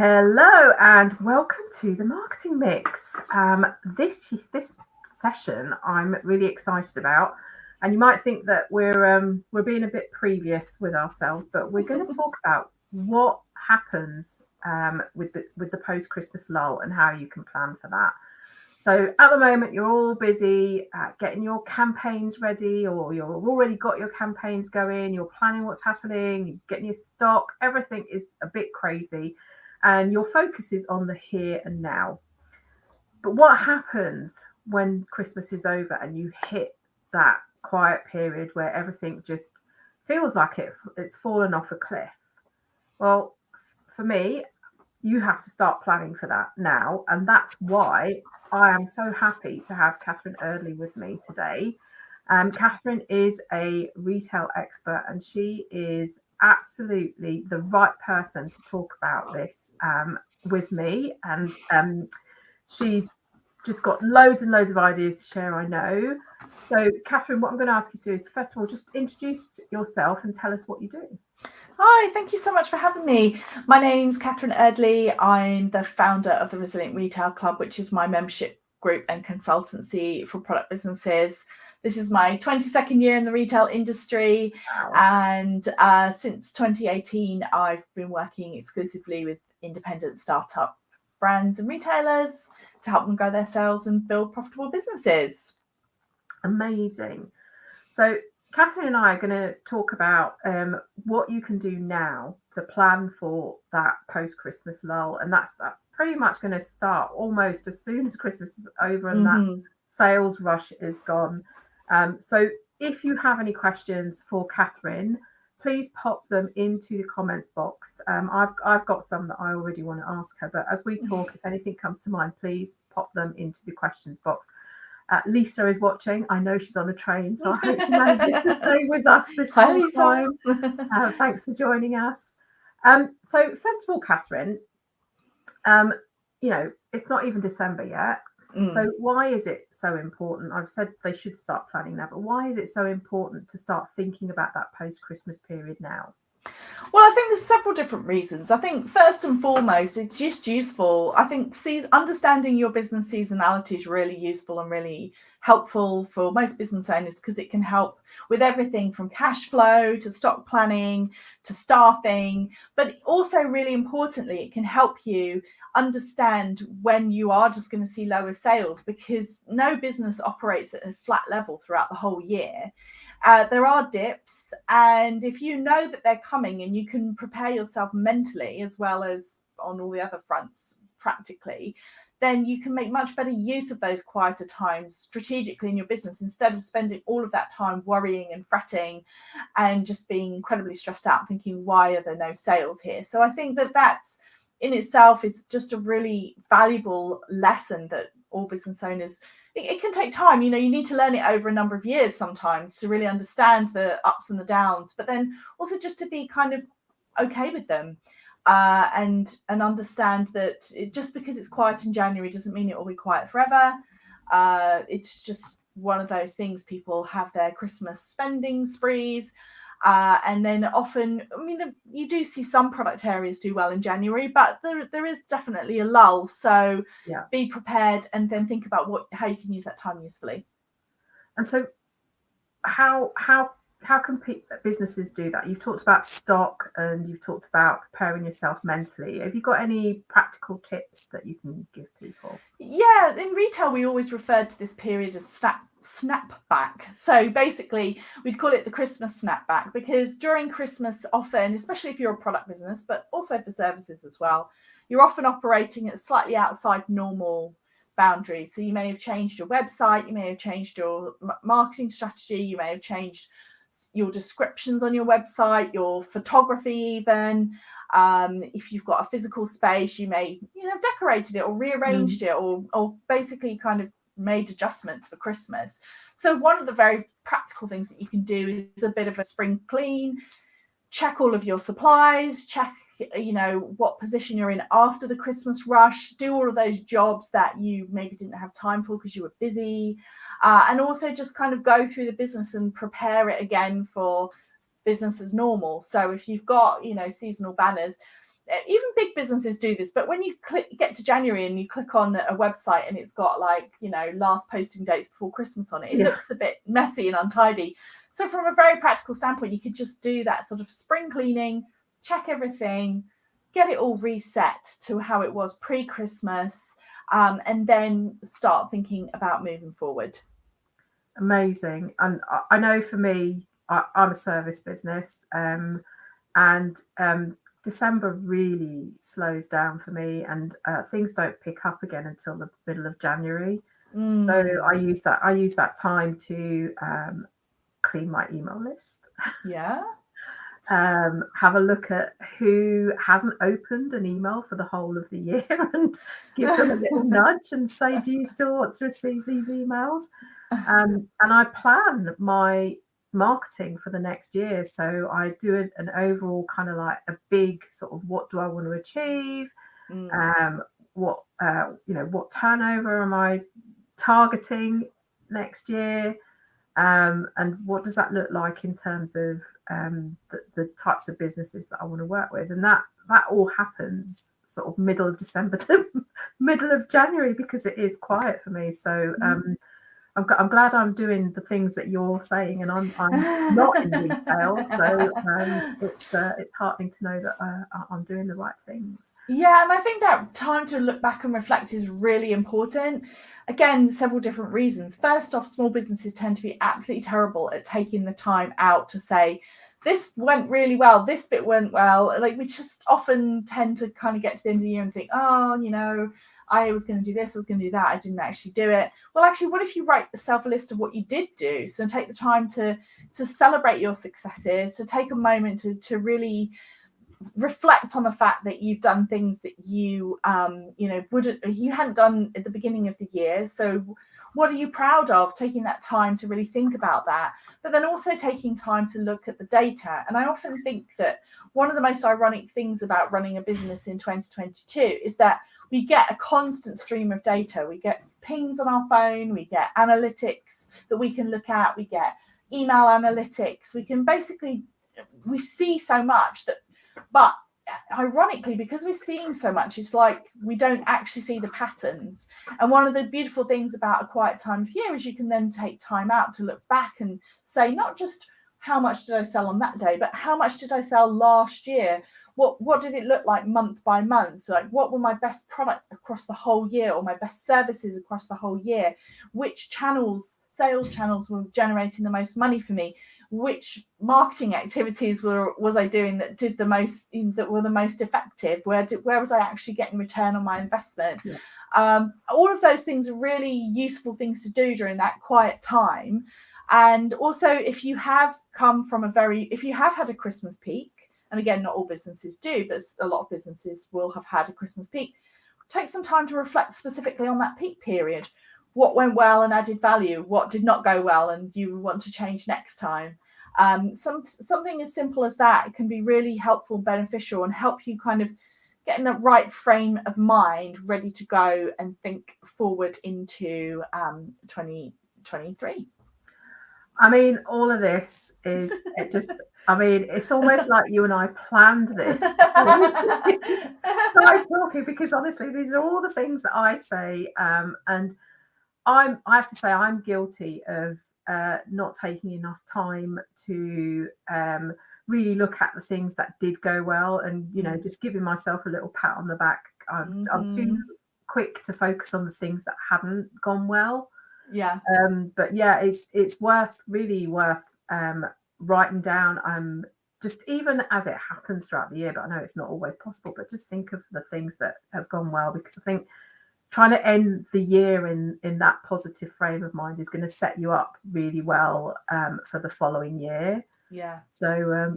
Hello and welcome to the Marketing Mix. This session I'm really excited about, and you might think that we're being a bit previous with ourselves, but we're going to talk about what happens with the post Christmas lull and how you can plan for that. So at the moment, you're all busy getting your campaigns ready, or you've already got your campaigns going. You're planning what's happening, you're getting your stock. Everything is a bit crazy, and your focus is on the here and now. But what happens when Christmas is over and you hit that quiet period where everything just feels like it's fallen off a cliff? Well, for me, you have to start planning for that now. And that's why I am so happy to have Catherine Erdley with me today. Catherine is a retail expert and she is absolutely the right person to talk about this with me. And she's just got loads and loads of ideas to share, I know. So, Catherine, what I'm going to ask you to do is, first of all, just introduce yourself and tell us what you do. Hi, thank you so much for having me. My name's Catherine Erdley. I'm the founder of the Resilient Retail Club, which is my membership group and consultancy for product businesses. This is my 22nd year in the retail industry. Wow. And since 2018, I've been working exclusively with independent startup brands and retailers to help them grow their sales and build profitable businesses. Amazing. So, Catherine and I are going to talk about what you can do now to plan for that post-Christmas lull, and that's pretty much going to start almost as soon as Christmas is over and that sales rush is gone. So, if you have any questions for Catherine, please pop them into the comments box. I've got some that I already want to ask her, but as we talk, if anything comes to mind, please pop them into the questions box. Lisa is watching. I know she's on a train, so I hope she manages to stay with us this whole time. Thanks for joining us. So first of all, Catherine, it's not even December yet. So why is it so important? I've said they should start planning now, but why is it so important to start thinking about that post-Christmas period now? Well, I think there's several different reasons. I think first and foremost, it's just useful. I think understanding your business seasonality is really useful and really helpful for most business owners because it can help with everything from cash flow to stock planning to staffing. But also, really importantly, it can help you understand when you are just going to see lower sales because no business operates at a flat level throughout the whole year. There are dips, and if you know that they're coming and you can prepare yourself mentally as well as on all the other fronts practically, then you can make much better use of those quieter times strategically in your business instead of spending all of that time worrying and fretting and just being incredibly stressed out thinking, why are there no sales here? So I think that that's in itself is just a really valuable lesson that all business owners, it can take time, you need to learn it over a number of years sometimes to really understand the ups and the downs, but then also just to be kind of okay with them and understand that just because it's quiet in January doesn't mean it will be quiet forever. It's just one of those things. People have their Christmas spending sprees. And then often, you do see some product areas do well in January, but there is definitely a lull. So be prepared and then think about how you can use that time usefully. And so how can businesses do that? You've talked about stock and you've talked about preparing yourself mentally. Have you got any practical tips that you can give people? Yeah, in retail, we always refer to this period as snapback. So basically, we'd call it the Christmas snapback because during Christmas, often, especially if you're a product business, but also for services as well, you're often operating at slightly outside normal boundaries. So you may have changed your website, you may have changed your marketing strategy, you may have changed your descriptions on your website, your photography even. If you've got a physical space, you may have decorated it or rearranged it or basically kind of made adjustments for Christmas. So one of the very practical things that you can do is a bit of a spring clean, check all of your supplies, check what position you're in after the Christmas rush, do all of those jobs that you maybe didn't have time for because you were busy, and also just kind of go through the business and prepare it again for business as normal. So if you've got seasonal banners, even big businesses do this, but when you get to January and you click on a website and it's got like, last posting dates before Christmas on it, it looks a bit messy and untidy. So from a very practical standpoint, you could just do that sort of spring cleaning, check everything, get it all reset to how it was pre-Christmas, and then start thinking about moving forward. Amazing. And I know for me, I'm a service business, and December really slows down for me, and things don't pick up again until the middle of January. So I use that time to clean my email list. Yeah. Have a look at who hasn't opened an email for the whole of the year and give them a little nudge and say, do you still want to receive these emails? And I plan my marketing for the next year. So I do an overall kind of like a big sort of, what do I want to achieve? What turnover am I targeting next year? And what does that look like in terms of the types of businesses that I want to work with? And that all happens sort of middle of December to middle of January, because it is quiet for me. So I'm glad I'm doing the things that you're saying, and I'm not in retail, so it's heartening to know that I'm doing the right things. Yeah, and I think that time to look back and reflect is really important. Again, several different reasons. First off, small businesses tend to be absolutely terrible at taking the time out to say, this went really well, this bit went well. Like, we just often tend to kind of get to the end of the year and think, I was going to do this, I was going to do that, I didn't actually do it. Well, actually, what if you write yourself a list of what you did do? So take the time to celebrate your successes, to take a moment to really reflect on the fact that you've done things that you hadn't done at the beginning of the year. So what are you proud of? Taking that time to really think about that, but then also taking time to look at the data. And I often think that one of the most ironic things about running a business in 2022 is that we get a constant stream of data. We get pings on our phone, we get analytics that we can look at, we get email analytics. We see so much but ironically, because we're seeing so much, it's like we don't actually see the patterns. And one of the beautiful things about a quiet time of year is you can then take time out to look back and say, not just how much did I sell on that day, but how much did I sell last year? What did it look like month by month? Like, what were my best products across the whole year, or my best services across the whole year? Which sales channels were generating the most money for me? Which marketing activities was I doing that were the most effective? Where was I actually getting return on my investment? Yeah. All of those things are really useful things to do during that quiet time. And also, if you have had a Christmas peak, and again, not all businesses do, but a lot of businesses will have had a Christmas peak, take some time to reflect specifically on that peak period. What went well and added value? What did not go well and you want to change next time? Something as simple as that can be really helpful and beneficial, and help you kind of get in the right frame of mind, ready to go and think forward into 2023. I mean, all of this is it's almost like you and I planned this. Start talking, because honestly, these are all the things that I say, and I have to say I'm guilty of not taking enough time to really look at the things that did go well, and just giving myself a little pat on the back. I'm too quick to focus on the things that haven't gone well. Yeah. But yeah, it's really worth writing down. Just even as it happens throughout the year, but I know it's not always possible. But just think of the things that have gone well, because I think trying to end the year in that positive frame of mind is going to set you up really well for the following year. Yeah. So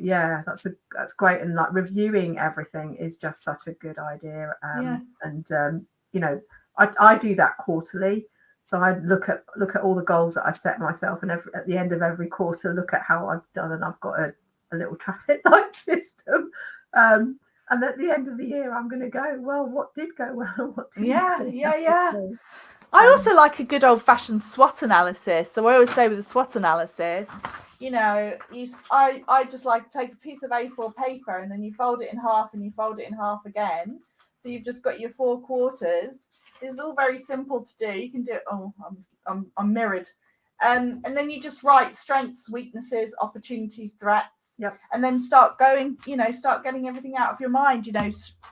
that's great. And like reviewing everything is just such a good idea. And I do that quarterly. So I look at all the goals that I set myself, and at the end of every quarter, look at how I've done, and I've got a little traffic light system. And at the end of the year, I'm going to go, well, what did go well and what didn't? Yeah. I also like a good old-fashioned SWOT analysis. So I always say with the SWOT analysis, I just like to take a piece of A4 paper and then you fold it in half and you fold it in half again. So you've just got your 4 quarters. It's all very simple to do. You can do it. Oh, I'm mirrored. And then you just write strengths, weaknesses, opportunities, threats. Yep. And then start going, start getting everything out of your mind.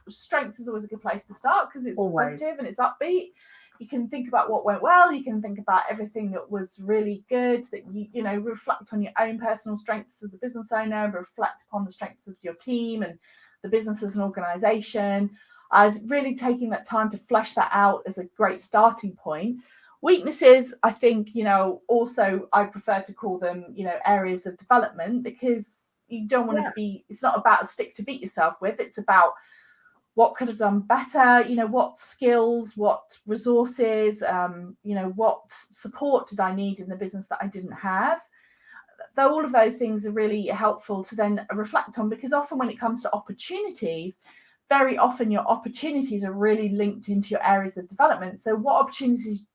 Strengths is always a good place to start because it's positive and it's upbeat. You can think about what went well. You can think about everything that was really good, that you reflect on your own personal strengths as a business owner, reflect upon the strengths of your team and the business as an organization. Really taking that time to flesh that out is a great starting point. Weaknesses, I think, also I prefer to call them, areas of development, because you don't want to be, it's not about a stick to beat yourself with. It's about what could have done better, what skills, what resources, what support did I need in the business that I didn't have. Though all of those things are really helpful to then reflect on, because often when it comes to opportunities, very often your opportunities are really linked into your areas of development. So what opportunities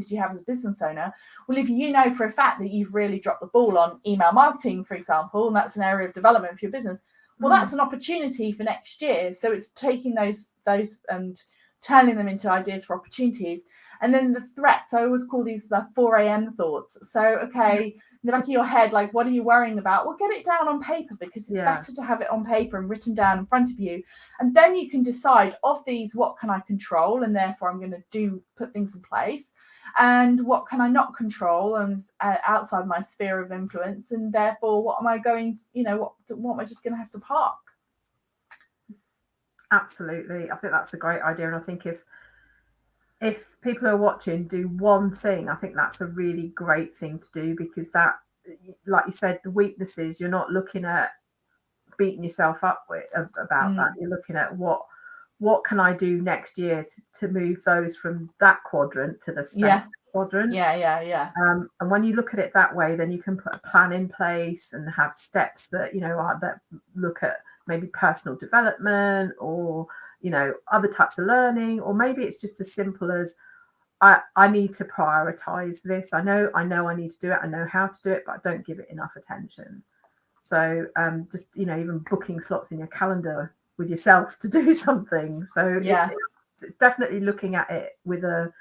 do you have as a business owner? Well, if you know for a fact that you've really dropped the ball on email marketing, for example, and that's an area of development for your business, well, that's an opportunity for next year. So it's taking those and turning them into ideas for opportunities. And then the threats, I always call these the 4 a.m. thoughts. So, okay, in the back of your head, like, what are you worrying about? Well, get it down on paper, because it's better to have it on paper and written down in front of you. And then you can decide, of these, what can I control? And therefore I'm going to put things in place. And what can I not control and outside my sphere of influence? And therefore, what am I going to, what am I just going to have to park? Absolutely. I think that's a great idea. And I think if people are watching do one thing, I think that's a really great thing to do, because that, like you said, the weaknesses, you're not looking at beating yourself up about that. You're looking at what can I do next year to move those from that quadrant to the strength quadrant. And when you look at it that way, then you can put a plan in place and have steps that that look at maybe personal development, or other types of learning, or maybe it's just as simple as I need to prioritize this. I know I need to do it. I know how to do it, but I don't give it enough attention. So just even booking slots in your calendar with yourself to do something. So it's definitely looking at it with a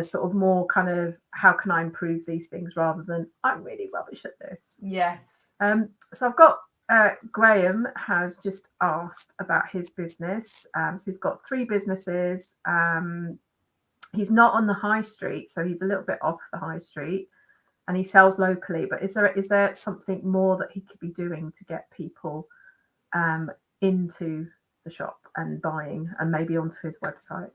sort of more kind of, how can I improve these things, rather than I'm really rubbish at this. Yes. So I've got Graham has just asked about his business. So he's got 3 businesses. He's not on the high street, so he's a little bit off the high street, and he sells locally. But is there something more that he could be doing to get people into the shop and buying, and maybe onto his website?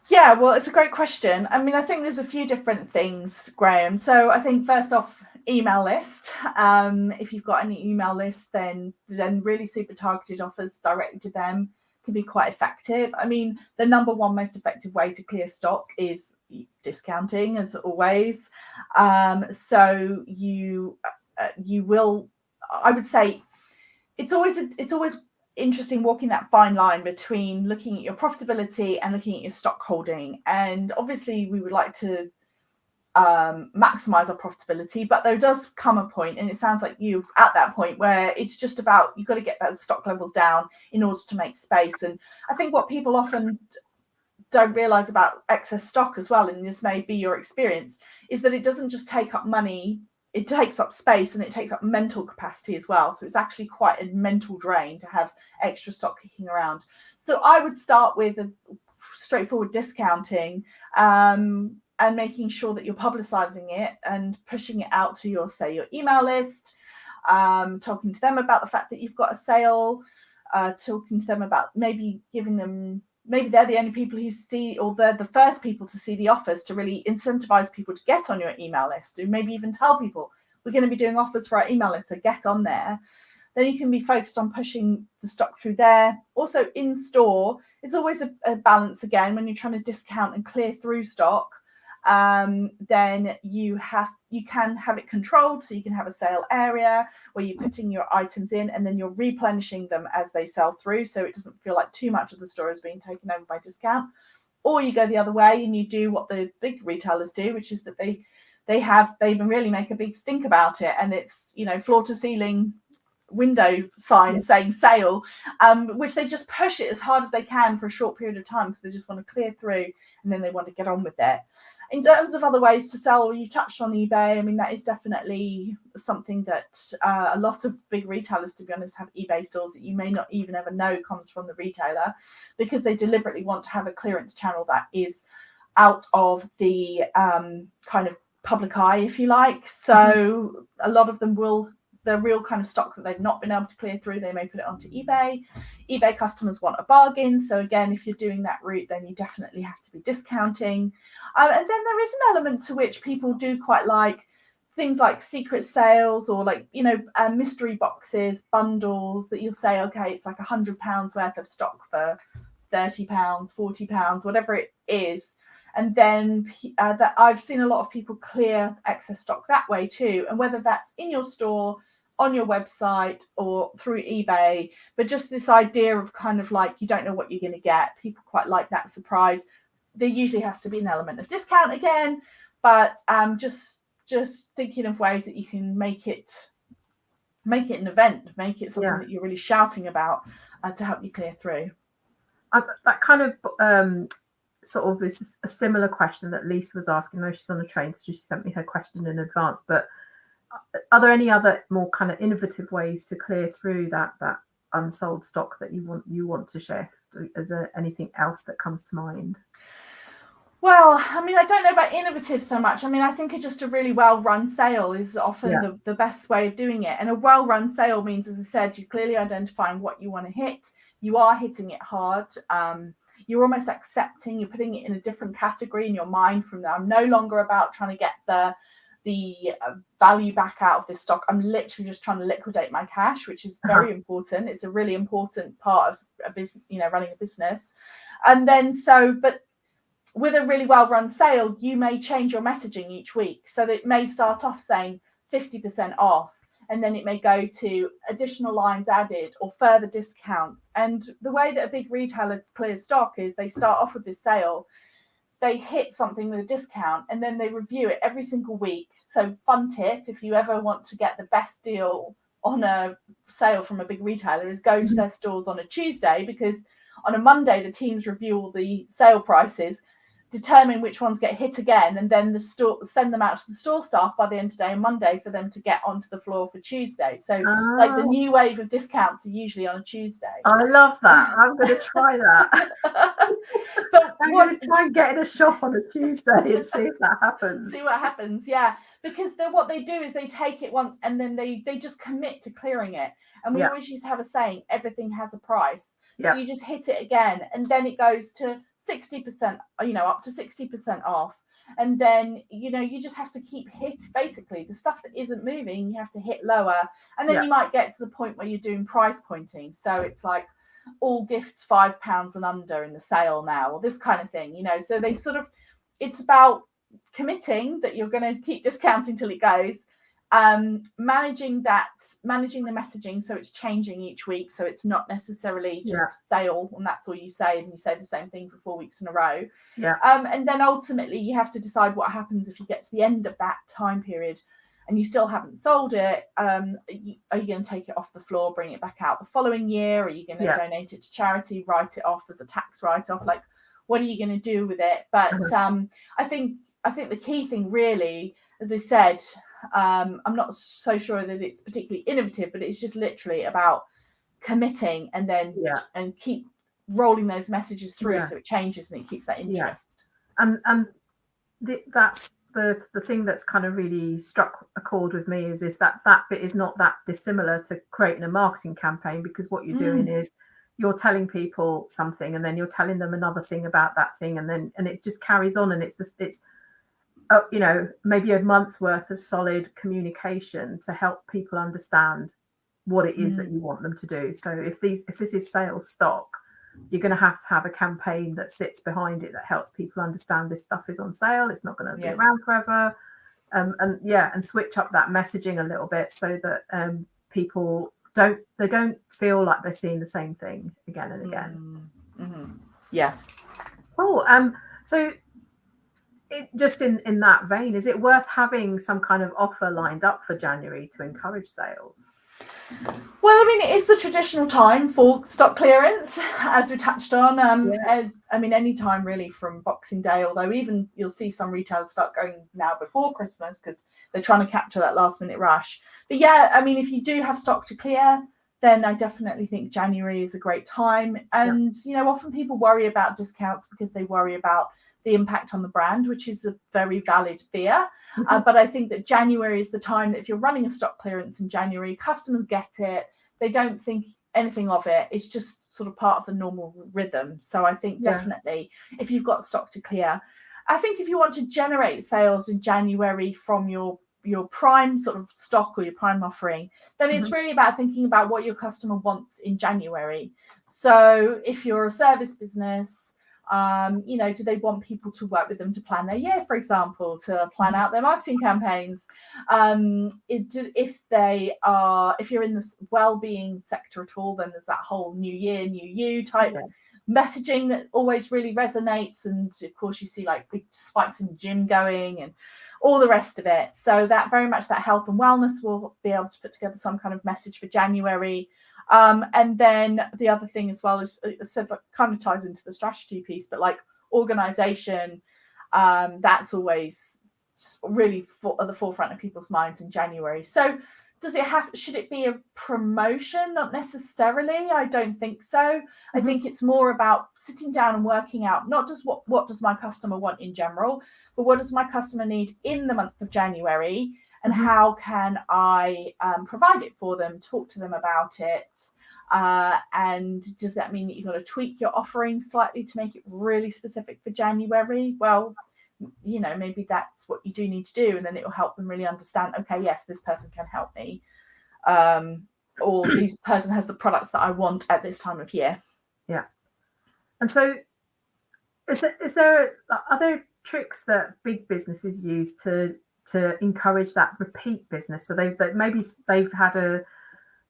Yeah, well, it's a great question. I mean, I think there's a few different things, Graham. So I think first off, email list. If you've got any email lists, then really super targeted offers directly to them can be quite effective. I mean, the number one most effective way to clear stock is discounting, as always. So you will, I would say, it's always interesting walking that fine line between looking at your profitability and looking at your stock holding. And obviously we would like to maximize our profitability, but there does come a point, and it sounds like you're at that point, where it's just about, you've got to get those stock levels down in order to make space. And I think what people often don't realize about excess stock as well, and this may be your experience, is that it doesn't just take up money, it takes up space, and it takes up mental capacity as well. So it's actually quite a mental drain to have extra stock kicking around. So I would start with a straightforward discounting, and making sure that you're publicizing it and pushing it out to your email list, talking to them about the fact that you've got a sale, talking to them about maybe giving them, maybe they're the only people who see, or they're the first people to see the offers, to really incentivize people to get on your email list, and maybe even tell people we're going to be doing offers for our email list, so get on there. Then you can be focused on pushing the stock through there. Also in store, it's always a balance again when you're trying to discount and clear through stock. Then you can have it controlled, so you can have a sale area where you're putting your items in, and then you're replenishing them as they sell through, so it doesn't feel like too much of the store is being taken over by discount. Or you go the other way and you do what the big retailers do, which is that they they even really make a big stink about it, and it's, you know, floor to ceiling window signs saying sale, which they just push it as hard as they can for a short period of time because they just want to clear through and then they want to get on with it. In terms of other ways to sell, you touched on eBay. I mean, that is definitely something that a lot of big retailers, to be honest, have eBay stores that you may not even ever know comes from the retailer, because they deliberately want to have a clearance channel that is out of the kind of public eye, if you like. So a lot of them will, the real kind of stock that they've not been able to clear through, they may put it onto eBay. eBay customers want a bargain. So again, if you're doing that route, then you definitely have to be discounting. And then there is an element to which people do quite like things like secret sales, or like, you know, mystery boxes, bundles that you'll say, okay, it's like £100 worth of stock for £30, £40, whatever it is. And then that I've seen a lot of people clear excess stock that way too. And whether that's in your store, on your website, or through eBay, but just this idea of kind of like, you don't know what you're going to get. People quite like that surprise. There usually has to be an element of discount again, but just thinking of ways that you can make it an event, make it something that you're really shouting about to help you clear through. That kind of sort of is a similar question that Lisa was asking. No, she's on the train, so she sent me her question in advance. But are there any other more kind of innovative ways to clear through that unsold stock that you want to share? Is there anything else that comes to mind? Well, I mean, I don't know about innovative so much. I mean, I think just a really well-run sale is often the best way of doing it. And a well-run sale means, as I said, you're clearly identifying what you want to hit. You are hitting it hard. You're almost accepting, you're putting it in a different category in your mind from there. I'm no longer about trying to get the value back out of this stock. I'm literally just trying to liquidate my cash, which is very important. It's a really important part of a business, you know, running a business. And then but with a really well-run sale, you may change your messaging each week. So that it may start off saying 50% off, and then it may go to additional lines added or further discounts. And the way that a big retailer clears stock is they start off with this sale, they hit something with a discount, and then they review it every single week. So fun tip, if you ever want to get the best deal on a sale from a bbig retailer, is go to their stores on a Tuesday, because on a Monday, the teams review all the sale prices, determine which ones get hit again, and then the store send them out to the store staff by the end of the day on Monday for them to get onto the floor for Tuesday. So like the new wave of discounts are usually on a Tuesday. I love that. I'm going to try that. But I'm going to try and get in a shop on a Tuesday and see if that happens. See what happens, yeah. Because what they do is they take it once and then they just commit to clearing it. And we always used to have a saying, everything has a price. So you just hit it again, and then it goes to 60%, you know, up to 60% off. And then, you know, you just have to keep basically the stuff that isn't moving, you have to hit lower. And then you might get to the point where you're doing price pointing. So it's like all gifts £5 and under in the sale now, or this kind of thing, you know. So they sort of, it's about committing that you're going to keep discounting till it goes. Managing the messaging so it's changing each week, so it's not necessarily just sale and that's all you say, and you say the same thing for 4 weeks in a row. And then ultimately you have to decide what happens if you get to the end of that time period and you still haven't sold it. Are you going to take it off the floor, bring it back out the following year? Are you going to donate it to charity, write it off as a tax write-off? Like, what are you going to do with it? But I think the key thing really, as I said, I'm not so sure that it's particularly innovative, but it's just literally about committing and then and keep rolling those messages through so it changes and it keeps that interest. And that's the thing that's kind of really struck a chord with me is that bit is not that dissimilar to creating a marketing campaign, because what you're doing is you're telling people something and then you're telling them another thing about that thing, and it just carries on, and it's you know, maybe a month's worth of solid communication to help people understand what it is that you want them to do. So if this is sales stock, you're going to have a campaign that sits behind it that helps people understand this stuff is on sale. It's not going to be around forever. And switch up that messaging a little bit so that people don't feel like they're seeing the same thing again and again. Yeah. Cool. So just in that vein, is it worth having some kind of offer lined up for January to encourage sales? Well, I mean, it is the traditional time for stock clearance, as we touched on. I mean, any time really from Boxing Day, although even you'll see some retailers start going now before Christmas because they're trying to capture that last minute rush. But yeah, I mean, if you do have stock to clear, then I definitely think January is a great time. And, often people worry about discounts because they worry about the impact on the brand, which is a very valid fear. But I think that January is the time that if you're running a stock clearance in January, customers get it. They don't think anything of it. It's just sort of part of the normal rhythm. So I think definitely if you've got stock to clear, I think if you want to generate sales in January from your prime sort of stock or your prime offering, then it's really about thinking about what your customer wants in January. So if you're a service business, do they want people to work with them to plan their year, for example, to plan out their marketing campaigns? If you're in the well-being sector at all, then there's that whole new year, new you type messaging that always really resonates. And of course, you see like big spikes in the gym going and all the rest of it. So that very much that health and wellness will be able to put together some kind of message for January. And then the other thing as well is, I said, that kind of ties into the strategy piece, but like organization, that's always really at the forefront of people's minds in January. So should it be a promotion? Not necessarily. I don't think so. I think it's more about sitting down and working out not just what does my customer want in general, but what does my customer need in the month of January, and how can I provide it for them, talk to them about it. And does that mean that you've got to tweak your offering slightly to make it really specific for January? Well, maybe that's what you do need to do, and then it will help them really understand, okay, yes, this person can help me, or this person has the products that I want at this time of year. Yeah. And so are there tricks that big businesses use to encourage that repeat business? So they've had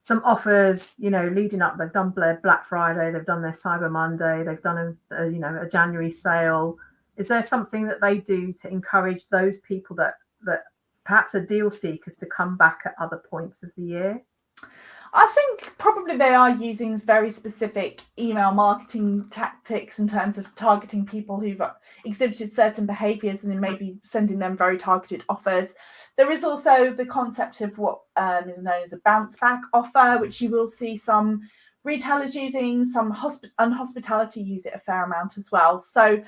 some offers, leading up. They've done Black Friday, they've done their Cyber Monday, they've done a January sale. Is there something that they do to encourage those people that perhaps are deal seekers to come back at other points of the year? I think probably they are using very specific email marketing tactics in terms of targeting people who've exhibited certain behaviours and then maybe sending them very targeted offers. There is also the concept of what is known as a bounce back offer, which you will see some retailers using, some hospitality use it a fair amount as well. So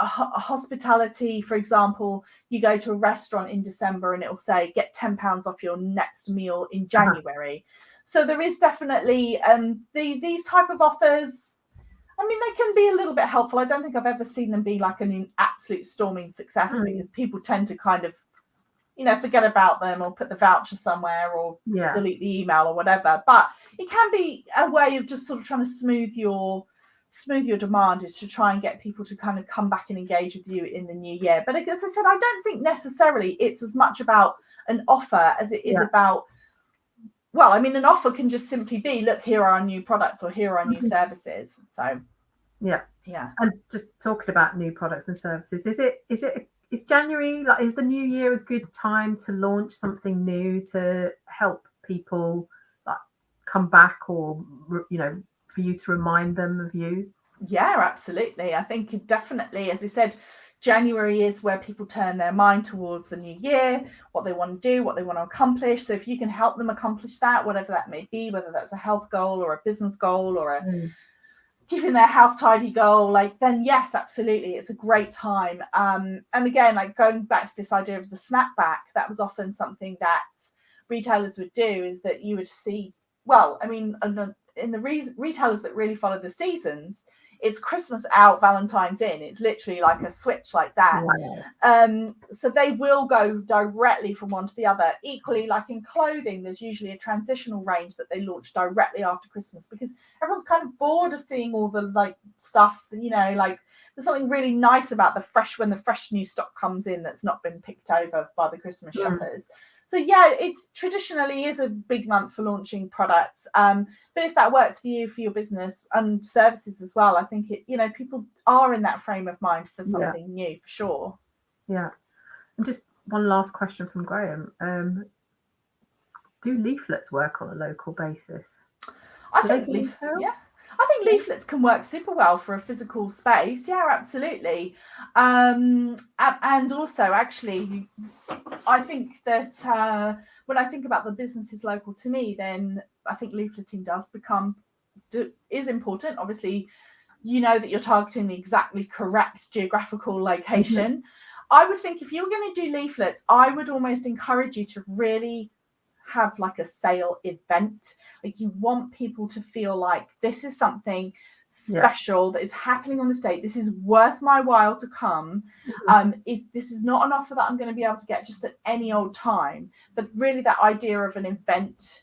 hospitality, for example, you go to a restaurant in December and it will say get £10 off your next meal in January. So there is definitely these type of offers. I mean, they can be a little bit helpful. I don't think I've ever seen them be like an absolute storming success, because people tend to kind of forget about them or put the voucher somewhere or delete the email or whatever. But it can be a way of just sort of trying to smooth your demand, is to try and get people to kind of come back and engage with you in the new year. But as I said, I don't think necessarily it's as much about an offer as it is about, well, I mean, an offer can just simply be, look, here are our new products or here are our new services. So yeah. And just talking about new products and services, is January, like, is the new year a good time to launch something new to help people like come back, or for you to remind them of you? Yeah, absolutely. I think definitely, as I said, January is where people turn their mind towards the new year, what they want to do, what they want to accomplish. So if you can help them accomplish that, whatever that may be, whether that's a health goal or a business goal or a keeping their house tidy goal, then yes, absolutely, it's a great time. And again, going back to this idea of the snapback, that was often something that retailers would do, is that you would see, well, I mean, in the retailers that really follow the seasons, it's Christmas out, Valentine's in. It's literally like a switch like that. Wow. So they will go directly from one to the other. Equally, like in clothing, there's usually a transitional range that they launch directly after Christmas, because everyone's kind of bored of seeing all the stuff, there's something really nice about when the fresh new stock comes in that's not been picked over by the Christmas shoppers. So yeah, it's traditionally is a big month for launching products. But if that works for you, for your business and services as well, I think people are in that frame of mind for something new, for sure. Yeah. And just one last question from Graham. Do leaflets work on a local basis? I think leaflets can work super well for a physical space. Yeah, absolutely. And also, actually, I think that when I think about the businesses local to me, then I think leafleting is important. Obviously, you know that you're targeting the exactly correct geographical location. I would think if you're going to do leaflets, I would almost encourage you to really have like a sale event. Like, you want people to feel like this is something special that is happening on this date. This is worth my while to come. If this is not an offer that I'm going to be able to get just at any old time, but really that idea of an event,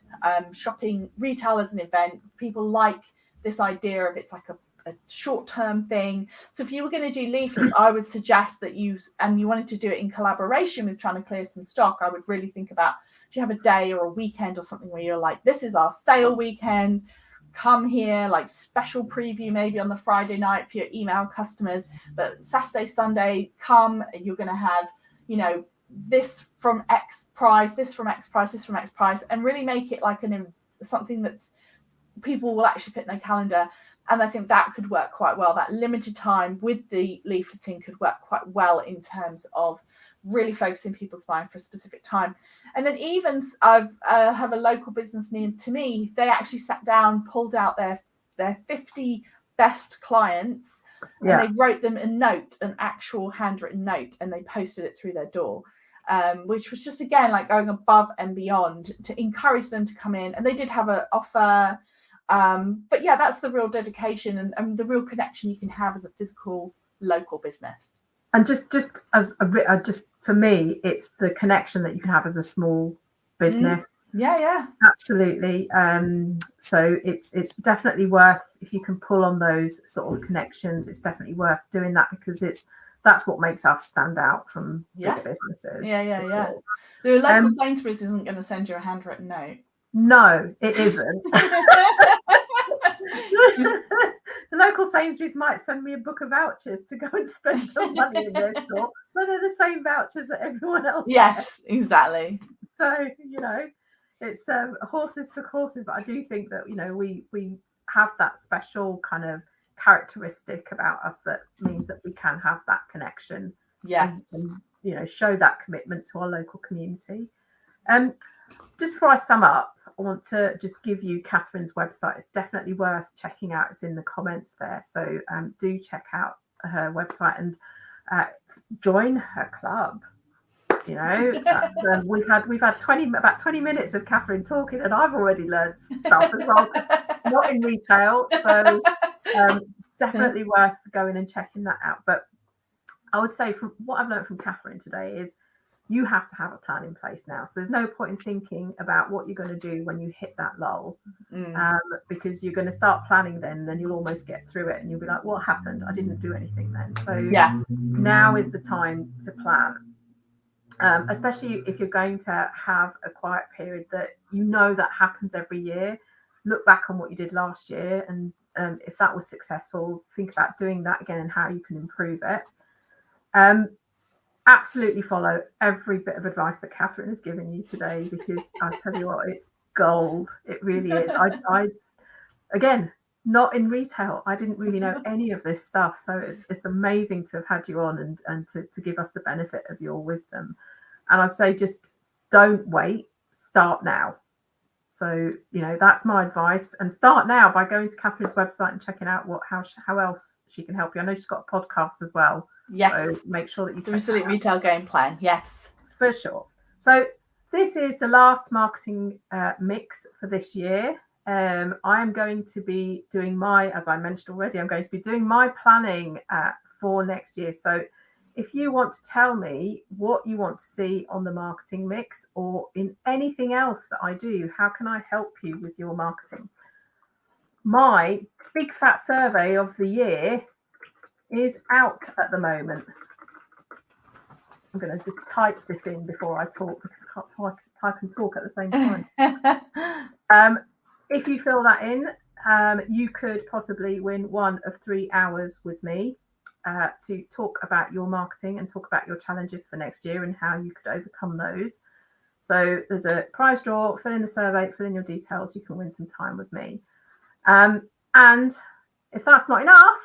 shopping retail as an event, people like this idea of it's like a short-term thing. So if you were going to do leaflets, I would suggest that you wanted to do it in collaboration with trying to clear some stock, I would really think about, do you have a day or a weekend or something where you're like, this is our sale weekend, come here, like special preview maybe on the Friday night for your email customers, but Saturday, Sunday, come, and you're going to have, this from X price, this from X price, this from X price, and really make it like something that's people will actually put in their calendar. And I think that could work quite well. That limited time with the leafleting could work quite well in terms of really focusing people's mind for a specific time. And then even I have a local business near to me. They actually sat down, pulled out their 50 best clients, and they wrote them a note, an actual handwritten note, and they posted it through their door. Which was just, again, like going above and beyond to encourage them to come in. And they did have an offer. But yeah, that's the real dedication and the real connection you can have as a physical local business. And just for me, it's the connection that you can have as a small business. Yeah, absolutely. So it's definitely worth, if you can pull on those sort of connections, it's definitely worth doing that, because that's what makes us stand out from big businesses. Yeah. The local Sainsbury's isn't going to send you a handwritten note. No, it isn't. The local Sainsbury's might send me a book of vouchers to go and spend some money in their store, but they're the same vouchers that everyone else has. Exactly. So, it's horses for courses, but I do think that, we have that special kind of characteristic about us that means that we can have that connection. Yes. And show that commitment to our local community. Just before I sum up, I want to just give you Catherine's website. It's definitely worth checking out. It's in the comments there. So do check out her website and join her club. We've had about 20 minutes of Catherine talking, and I've already learned stuff as well. Not in retail, so definitely worth going and checking that out. But I would say, from what I've learned from Catherine today, is you have to have a plan in place now. So there's no point in thinking about what you're going to do when you hit that lull, because you're going to start planning then you'll almost get through it and you'll be like, what happened? I didn't do anything then. So now is the time to plan, especially if you're going to have a quiet period that that happens every year. Look back on what you did last year, and if that was successful, think about doing that again and how you can improve it. Absolutely follow every bit of advice that Catherine has given you today, because I tell you what, it's gold. It really is. I again, not in retail, I didn't really know any of this stuff, so it's amazing to have had you on and to give us the benefit of your wisdom. And I'd say, just don't wait, start now. So that's my advice, and start now by going to Catherine's website and checking out how else she can help you. I know she's got a podcast as well. Yes. So make sure that you the Resilient Retail Game Plan. Yes, for sure. So this is the last marketing mix for this year. I am going to be doing as I mentioned already, I'm going to be doing my planning for next year. So if you want to tell me what you want to see on the marketing mix or in anything else that I do, how can I help you with your marketing? My big fat survey of the year is out at the moment. I'm going to just type this in before I talk because I can't type and talk at the same time. If you fill that in, you could possibly win 1 of 3 hours with me to talk about your marketing and talk about your challenges for next year and how you could overcome those. So there's a prize draw, fill in the survey, fill in your details, you can win some time with me. And if that's not enough,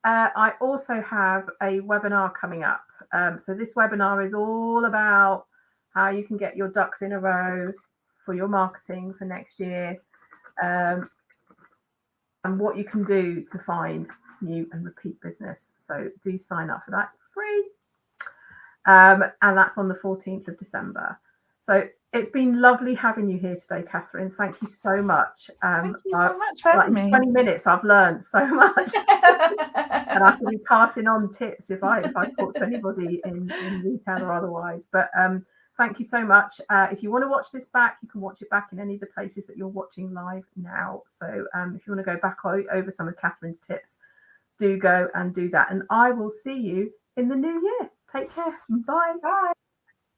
I also have a webinar coming up. So this webinar is all about how you can get your ducks in a row for your marketing for next year, and what you can do to find new and repeat business. So do sign up for that. It's free. And that's on the 14th of December. So it's been lovely having you here today, Catherine. Thank you so much. Thank you so much for having me. In 20 minutes, I've learned so much. And I shall be passing on tips if I talk to anybody in retail or otherwise. But thank you so much. If you want to watch this back, you can watch it back in any of the places that you're watching live now. So if you want to go back over some of Catherine's tips, do go and do that. And I will see you in the new year. Take care. Bye. Bye.